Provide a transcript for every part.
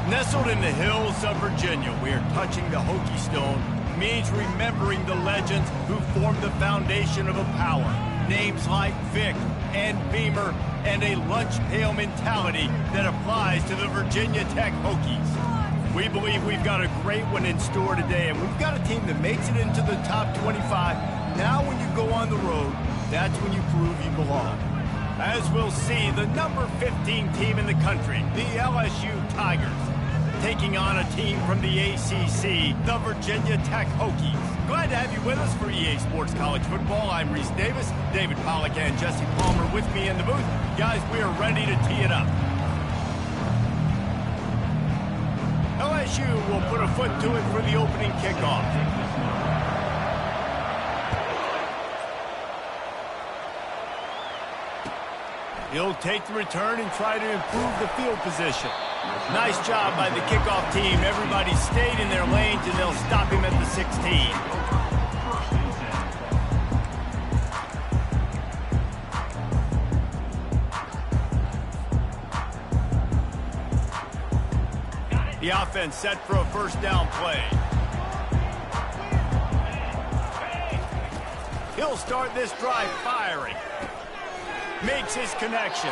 Nestled in the hills of Virginia, we are touching the Hokie Stone, means remembering the legends who formed the foundation of a power. Names like Vic and Beamer, and a lunch pail mentality that applies to the Virginia Tech Hokies. We believe we've got a great one in store today, and we've got a team that makes it into the top 25. Now when you go on the road, that's when you prove you belong. As we'll see, the number 15 team in the country, the LSU Tigers, taking on a team from the ACC, the Virginia Tech Hokies. Glad to have you with us for EA Sports College Football. I'm Reese Davis, David Pollack and Jesse Palmer with me in the booth. Guys, we are ready to tee it up. LSU will put a foot to it for the opening kickoff. He'll take the return and try to improve the field position. Nice job by the kickoff team. Everybody stayed in their lanes, and they'll stop him at the 16. The offense set for a first down play. He'll start this drive firing. Makes his connection.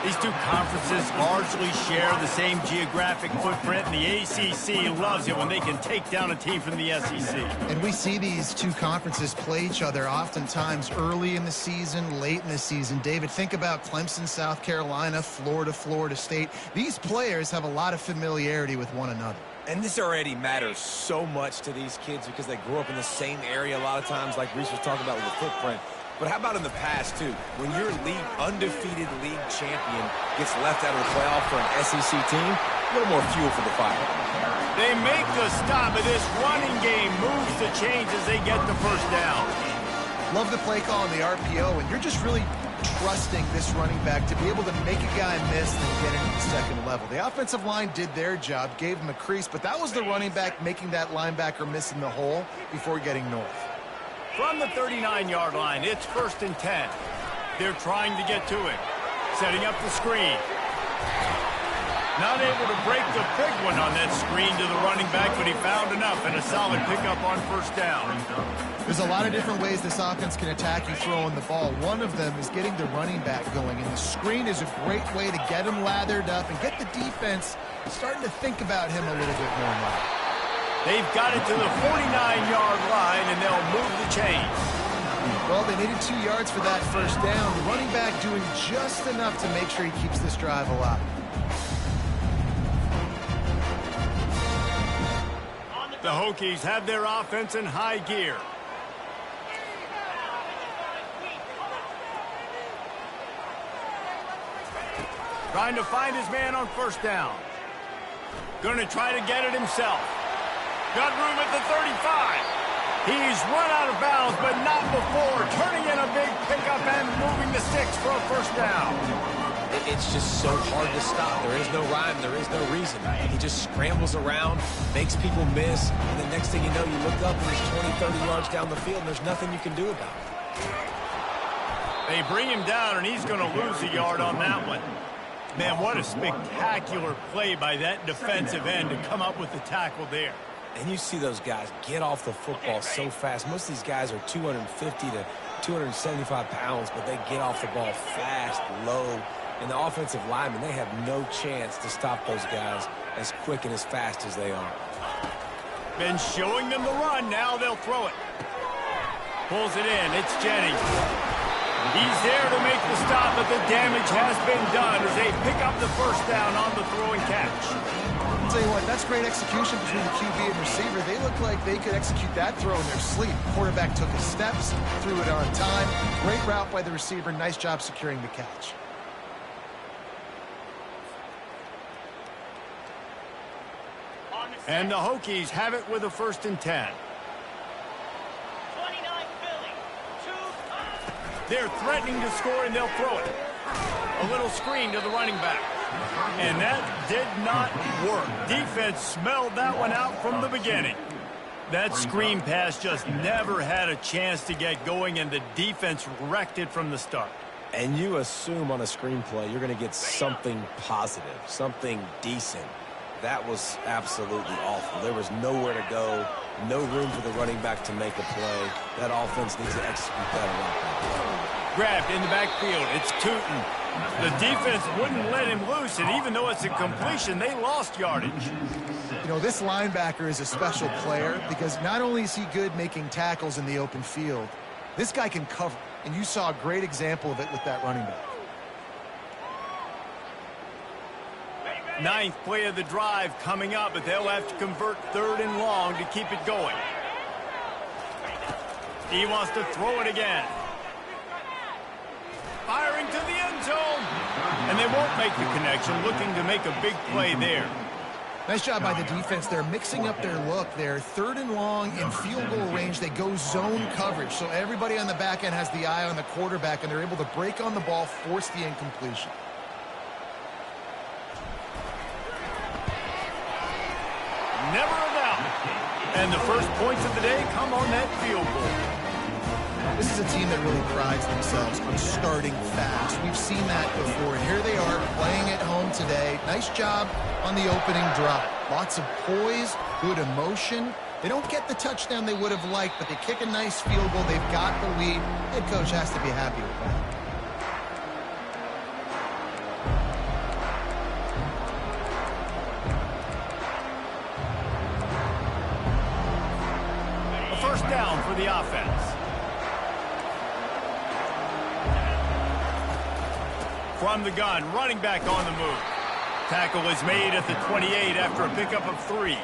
These two conferences largely share the same geographic footprint, and the ACC loves it when they can take down a team from the SEC. And we see these two conferences play each other oftentimes early in the season, late in the season. David, think about Clemson, South Carolina, Florida, Florida State. These players have a lot of familiarity with one another. And this already matters so much to these kids because they grew up in the same area a lot of times, like Reese was talking about with the footprint. But how about in the past, too? When your undefeated league champion gets left out of the playoff for an SEC team, a little more fuel for the fire. They make the stop, and this running game moves the chains as they get the first down. Love the play call on the RPO, and you're just really trusting this running back to be able to make a guy miss and get into the second level. The offensive line did their job, gave him a crease, but that was the running back making that linebacker miss in the hole before getting north. From the 39-yard line, it's 1st and 10. They're trying to get to it. Setting up the screen. Not able to break the big one on that screen to the running back, but he found enough and a solid pickup on first down. There's a lot of different ways this offense can attack you throwing the ball. One of them is getting the running back going, and the screen is a great way to get him lathered up and get the defense starting to think about him a little bit more now. They've got it to the 49-yard line, and they'll move the chains. Well, they needed 2 yards for that first down. The running back doing just enough to make sure he keeps this drive alive. The Hokies have their offense in high gear. Trying to find his man on first down. Going to try to get it himself. Got room at the 35. He's run out of bounds, but not before. Turning in a big pickup and moving the sticks for a first down. It's just so hard to stop. There is no rhyme. There is no reason. He just scrambles around, makes people miss, and the next thing you know, you look up and he's 20, 30 yards down the field, and there's nothing you can do about it. They bring him down, and he's going to lose a yard on that one. Man, what a spectacular play by that defensive end to come up with the tackle there. And you see those guys get off the football so fast. Most of these guys are 250 to 275 pounds, but they get off the ball fast, low. And the offensive linemen, they have no chance to stop those guys as quick and as fast as they are. Been showing them the run. Now they'll throw it. Pulls it in. It's Jennings. He's there to make the stop, but the damage has been done as they pick up the first down on the throw and catch. I'll tell you what, that's great execution between the QB and receiver. They look like they could execute that throw in their sleep. Quarterback took his steps, threw it on time. Great route by the receiver. Nice job securing the catch. And the Hokies have it with a 1st and 10. They're threatening to score, and they'll throw it. A little screen to the running back. And that did not work. Defense smelled that one out from the beginning. That screen pass just never had a chance to get going, and the defense wrecked it from the start. And you assume on a screenplay you're going to get something positive, something decent. That was absolutely awful. There was nowhere to go, no room for the running back to make a play. That offense needs to execute that a lot better. Grabbed in the backfield. It's Tootin. The defense wouldn't let him loose, and even though it's a completion, they lost yardage. You know, this linebacker is a special player because not only is he good making tackles in the open field, this guy can cover, and you saw a great example of it with that running back. Ninth play of the drive coming up, but they'll have to convert 3rd and long to keep it going. He wants to throw it again. Firing to the end zone. And they won't make the connection, looking to make a big play there. Nice job by the defense. They're mixing up their look. They're 3rd and long in field goal range. They go zone coverage. So everybody on the back end has the eye on the quarterback, and they're able to break on the ball, force the incompletion. Never a doubt. And the first points of the day come on that field goal. This is a team that really prides themselves on starting fast. We've seen that before, and here they are playing at home today. Nice job on the opening drive. Lots of poise, good emotion. They don't get the touchdown they would have liked, but they kick a nice field goal. They've got the lead. Head coach has to be happy with that. First down for the offense. From the gun, running back on the move. Tackle is made at the 28 after a pickup of 3.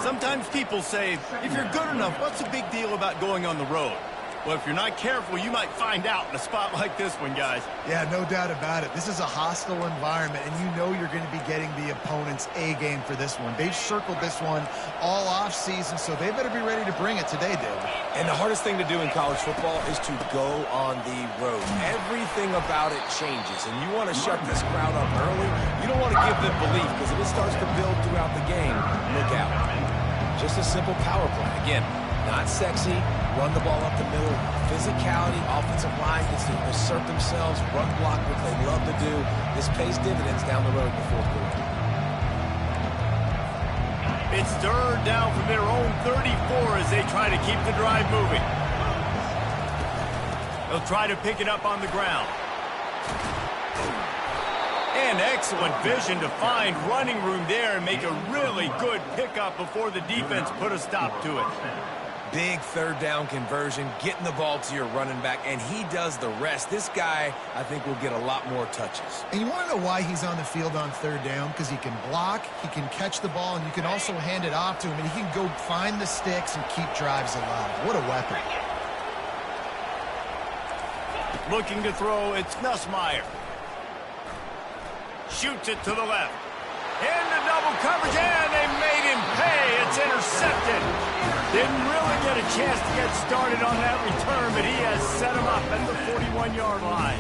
Sometimes people say, if you're good enough, what's the big deal about going on the road? Well, if you're not careful, you might find out in a spot like this one, guys. Yeah, no doubt about it. This is a hostile environment, and you know you're going to be getting the opponent's A game for this one. They've circled this one all offseason, so they better be ready to bring it today, David. And the hardest thing to do in college football is to go on the road. Everything about it changes, and you want to shut this crowd up early. You don't want to give them belief, because if it starts to build throughout the game, look out. Just a simple power play. Again, not sexy. Run the ball up the middle. Physicality, offensive line gets to assert themselves, run block, what they love to do. This pays dividends down the road in the 4th quarter. It's 3rd down from their own 34 as they try to keep the drive moving. They'll try to pick it up on the ground. And excellent vision to find running room there and make a really good pickup before the defense put a stop to it. Big 3rd down conversion, getting the ball to your running back, and he does the rest. This guy, I think, will get a lot more touches. And you want to know why he's on the field on 3rd down? Because he can block, he can catch the ball, and you can also hand it off to him, and he can go find the sticks and keep drives alive. What a weapon. Looking to throw, it's Nussmeier. Shoots it to the left. Into double coverage, and they made him pay. It's intercepted. Didn't really get a chance to get started on that return, but he has set him up at the 41-yard line.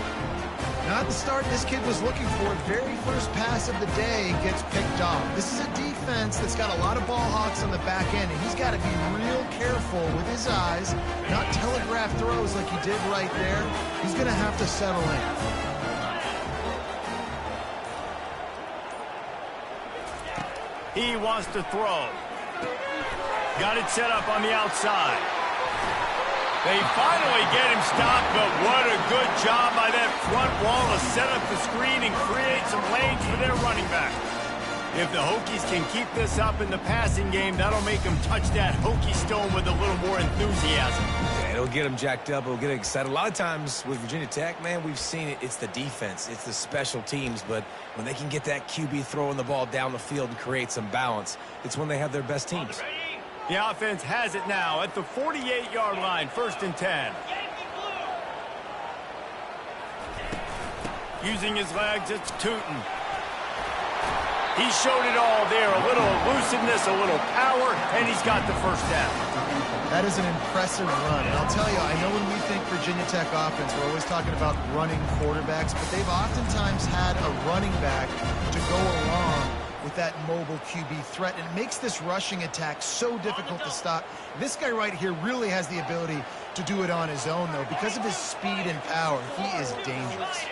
Not the start this kid was looking for. Very first pass of the day gets picked off. This is a defense that's got a lot of ball hawks on the back end, and he's got to be real careful with his eyes, not telegraph throws like he did right there. He's going to have to settle in. He wants to throw. Got it set up on the outside. They finally get him stopped, but what a good job by that front wall to set up the screen and create some lanes for their running back. If the Hokies can keep this up in the passing game, that'll make them touch that Hokie stone with a little more enthusiasm. Yeah, it'll get them jacked up. It'll get them excited. A lot of times with Virginia Tech, man, we've seen it. It's the defense. It's the special teams. But when they can get that QB throwing the ball down the field and create some balance, it's when they have their best teams. The offense has it now at the 48-yard line, 1st and 10. Using his legs, it's Tootin. He showed it all there, a little elusiveness, a little power, and he's got the first down. That is an impressive run. And I'll tell you, I know when we think Virginia Tech offense, we're always talking about running quarterbacks, but they've oftentimes had a running back to go along with that mobile QB threat, and it makes this rushing attack so difficult to stop. This guy right here really has the ability to do it on his own, though. Because of his speed and power, he is dangerous.